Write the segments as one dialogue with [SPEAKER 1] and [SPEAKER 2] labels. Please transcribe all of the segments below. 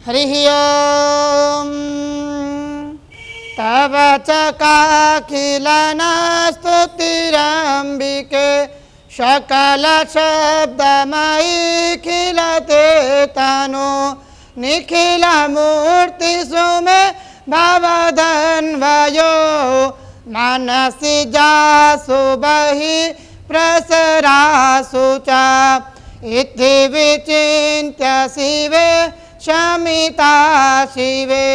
[SPEAKER 1] हरिः ओम् तव चकाखिलनस्तुतिरम्बिके सकलशब्दमयी खिलते तनु निखिलमूर्तिषु मे भवदन्वयो मनसि जासु बहिः प्रसरासु च इति विचिन्त्य शिवे शमिता शिवे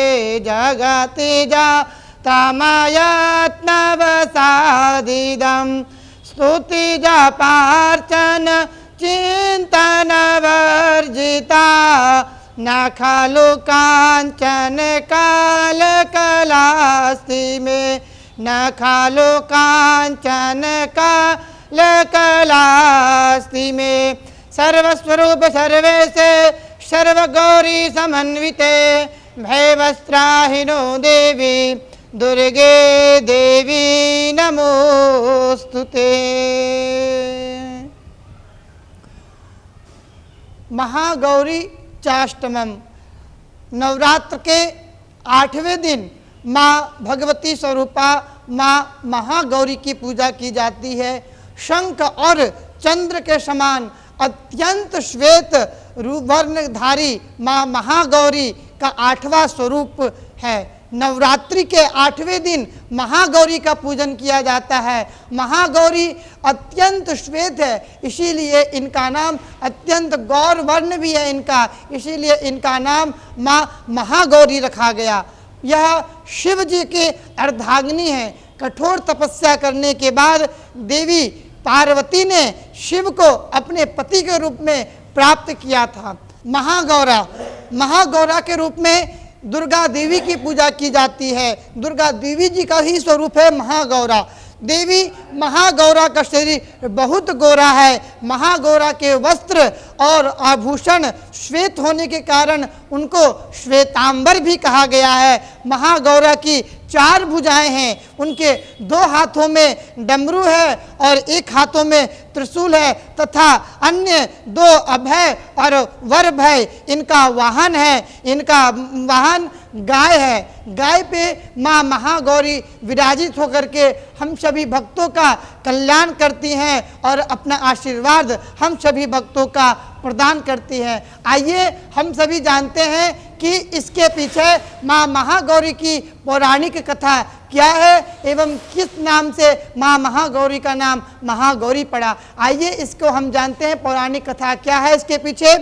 [SPEAKER 1] जगति जातमयत्नवसादिदं स्तुतिजपार्चन चिन्तनवर्जिता न खलु काञ्चन कालकलास्ति मे न खलु काञ्चन कालकलास्ति मे सर्वस्वरूप सर्वेशे सर्वगौरी समन्विते भयवस्त्राहिनो देवी दुर्गे देवी नमोस्तुते। महागौरी चाष्टमम नवरात्र के 8वें दिन माँ भगवती स्वरूपा माँ महागौरी की पूजा की जाती है। शंख और चंद्र के समान अत्यंत श्वेत रूपवर्णधारी माँ महागौरी का 8वां स्वरूप है। नवरात्रि के 8वें दिन महागौरी का पूजन किया जाता है। महागौरी अत्यंत श्वेत है, इसीलिए इनका नाम अत्यंत गौर वर्ण भी है इनका, इसीलिए इनका नाम माँ महागौरी रखा गया। यह शिव जी के अर्धांगिनी है। कठोर तपस्या करने के बाद देवी पार्वती ने शिव को अपने पति के रूप में प्राप्त किया था। महागौरा के रूप में दुर्गा देवी की पूजा की जाती है। दुर्गा देवी जी का ही स्वरूप है महागौरा। देवी महागौरा का शरीर बहुत गोरा है। महागौरा के वस्त्र और आभूषण श्वेत होने के कारण उनको श्वेतांबर भी कहा गया है। महागौरा की 4 भुजाएं हैं, उनके 2 हाथों में डमरू है और 1 हाथों में त्रिशूल है तथा अन्य 2 अभय और वरभय इनका वाहन है। इनका वाहन गाय है। गाय पे माँ महागौरी विराजित होकर के हम सभी भक्तों का कल्याण करती हैं और अपना आशीर्वाद हम सभी भक्तों का प्रदान करती हैं। आइए हम सभी जानते हैं कि इसके पीछे माँ महागौरी की पौराणिक कथा क्या है एवं किस नाम से माँ महागौरी का नाम महागौरी पड़ा। आइए इसको हम जानते हैं, पौराणिक कथा क्या है इसके पीछे।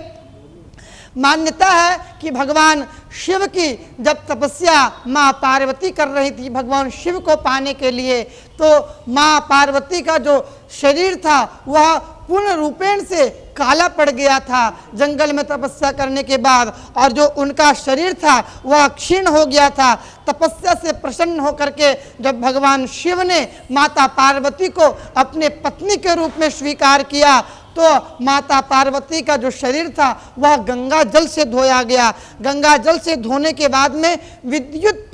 [SPEAKER 1] मान्यता है कि भगवान शिव की जब तपस्या माँ पार्वती कर रही थी भगवान शिव को पाने के लिए, तो माँ पार्वती का जो शरीर था वह पूर्ण रूपेण से काला पड़ गया था जंगल में तपस्या करने के बाद, और जो उनका शरीर था वह क्षीण हो गया था। तपस्या से प्रसन्न होकर के जब भगवान शिव ने माता पार्वती को अपने पत्नी के रूप में स्वीकार किया तो माता पार्वती का जो शरीर था वह गंगा जल से धोया गया। गंगा जल से धोने के बाद में विद्युत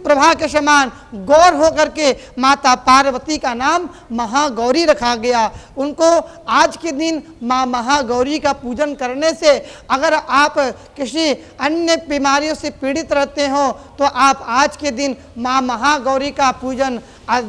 [SPEAKER 1] प्रभा के समान गौर होकर के माता पार्वती का नाम महागौरी रखा गया। उनको आज के दिन माँ महागौरी का पूजन करने से अगर आप किसी अन्य बीमारियों से पीड़ित रहते हो तो आप आज के दिन माँ महागौरी का पूजन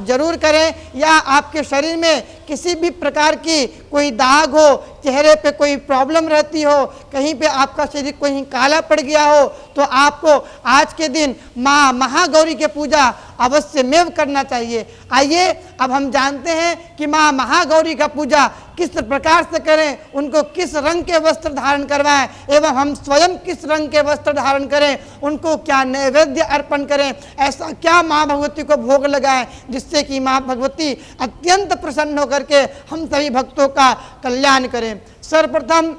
[SPEAKER 1] जरूर करें। या आपके शरीर में किसी भी प्रकार की कोई दाग हो, चेहरे पे कोई प्रॉब्लम रहती हो, कहीं पे आपका शरीर कहीं काला पड़ गया हो, तो आपको आज के दिन माँ महागौरी की पूजा अवश्य में करना चाहिए। आइए अब हम जानते हैं कि माँ महागौरी का पूजा किस प्रकार से करें, उनको किस रंग के वस्त्र धारण करवाएं एवं हम स्वयं किस रंग के वस्त्र धारण करें, उनको क्या नैवेद्य अर्पण करें, ऐसा क्या माँ भगवती को भोग लगाएं जिससे कि माँ भगवती अत्यंत प्रसन्न होकर के हम सभी भक्तों का कल्याण करें। सर्वप्रथम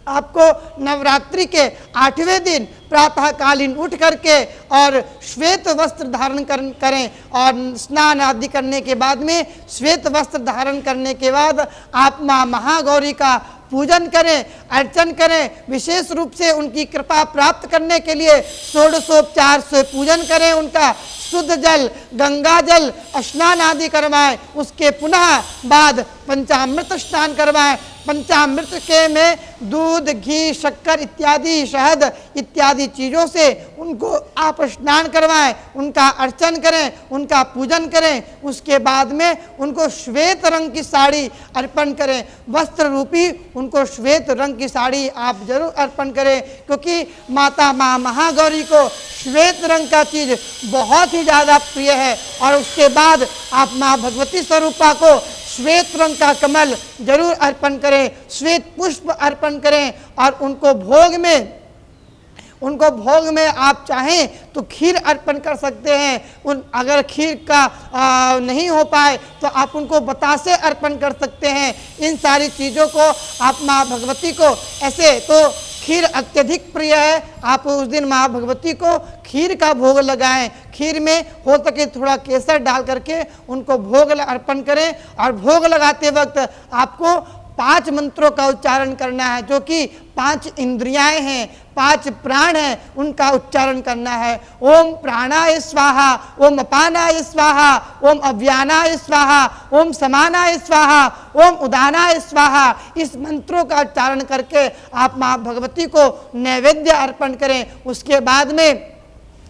[SPEAKER 1] आपको नवरात्रि के 8वें दिन प्रातःकालीन उठ करके और श्वेत वस्त्र धारण करें और स्नान आदि करने के बाद में श्वेत वस्त्र धारण करने के बाद आप माँ महागौरी का पूजन करें, अर्चन करें। विशेष रूप से उनकी कृपा प्राप्त करने के लिए षोडशोपचार से पूजन करें। उनका शुद्ध जल, गंगा जल स्नान आदि करवाएं। उसके पुनः बाद पंचामृत स्नान करवाएं। पंचामृत के में दूध, घी, शक्कर इत्यादि, शहद इत्यादि चीज़ों से उनको आप स्नान करवाएं, उनका अर्चन करें, उनका पूजन करें। उसके बाद में उनको श्वेत रंग की साड़ी अर्पण करें, वस्त्र रूपी उनको श्वेत रंग की साड़ी आप जरूर अर्पण करें, क्योंकि माता माँ महागौरी को श्वेत रंग का चीज़ बहुत ही ज़्यादा प्रिय है। और उसके बाद आप माँ भगवती स्वरूपा को श्वेत रंग का कमल जरूर अर्पण करें, श्वेत पुष्प अर्पण करें। और उनको भोग में आप चाहें तो खीर अर्पण कर सकते हैं। अगर खीर का नहीं हो पाए तो आप उनको बतासे अर्पण कर सकते हैं। इन सारी चीज़ों को आप माँ भगवती को, ऐसे तो खीर अत्यधिक प्रिय है, आप उस दिन माँ भगवती को खीर का भोग लगाएं। खीर में हो सके थोड़ा केसर डाल करके उनको भोग अर्पण करें। और भोग लगाते वक्त आपको 5 मंत्रों का उच्चारण करना है, जो कि 5 इंद्रियाएं हैं, 5 प्राण हैं, उनका उच्चारण करना है। ओम प्राणाय स्वाहा, ओम अपानाय स्वाहा, ओम अव्यानाय स्वाहा, ओम समानाय स्वाहा, ओम उदानाय स्वाहा। इस मंत्रों का उच्चारण करके आप माँ भगवती को नैवेद्य अर्पण करें। उसके बाद में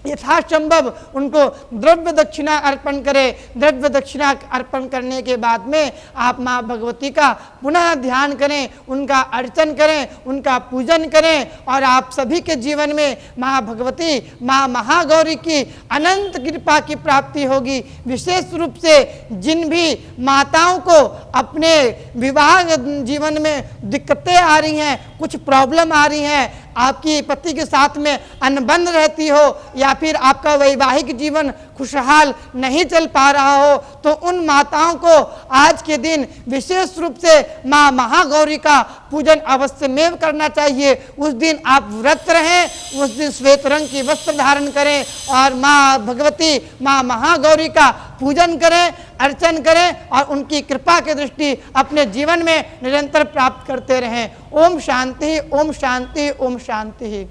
[SPEAKER 1] यथासंभव उनको द्रव्य दक्षिणा अर्पण करें। द्रव्य दक्षिणा अर्पण करने के बाद में आप माँ भगवती का पुनः ध्यान करें, उनका अर्चन करें, उनका पूजन करें। और आप सभी के जीवन में माँ भगवती, माँ महागौरी की अनंत कृपा की प्राप्ति होगी। विशेष रूप से जिन भी माताओं को अपने विवाह जीवन में दिक्कतें आ रही हैं, कुछ प्रॉब्लम आ रही हैं, आपकी पति के साथ में अनबन रहती हो, या फिर आपका वैवाहिक जीवन खुशहाल नहीं चल पा रहा हो, तो उन माताओं को आज के दिन विशेष रूप से माँ महागौरी का पूजन अवश्य में करना चाहिए। उस दिन आप व्रत रहें, उस दिन श्वेत रंग की वस्त्र धारण करें और माँ भगवती, माँ महागौरी का पूजन करें, अर्चन करें और उनकी कृपा की दृष्टि अपने जीवन में निरंतर प्राप्त करते रहें। ओम शांति, ओम शांति, ओम शांति।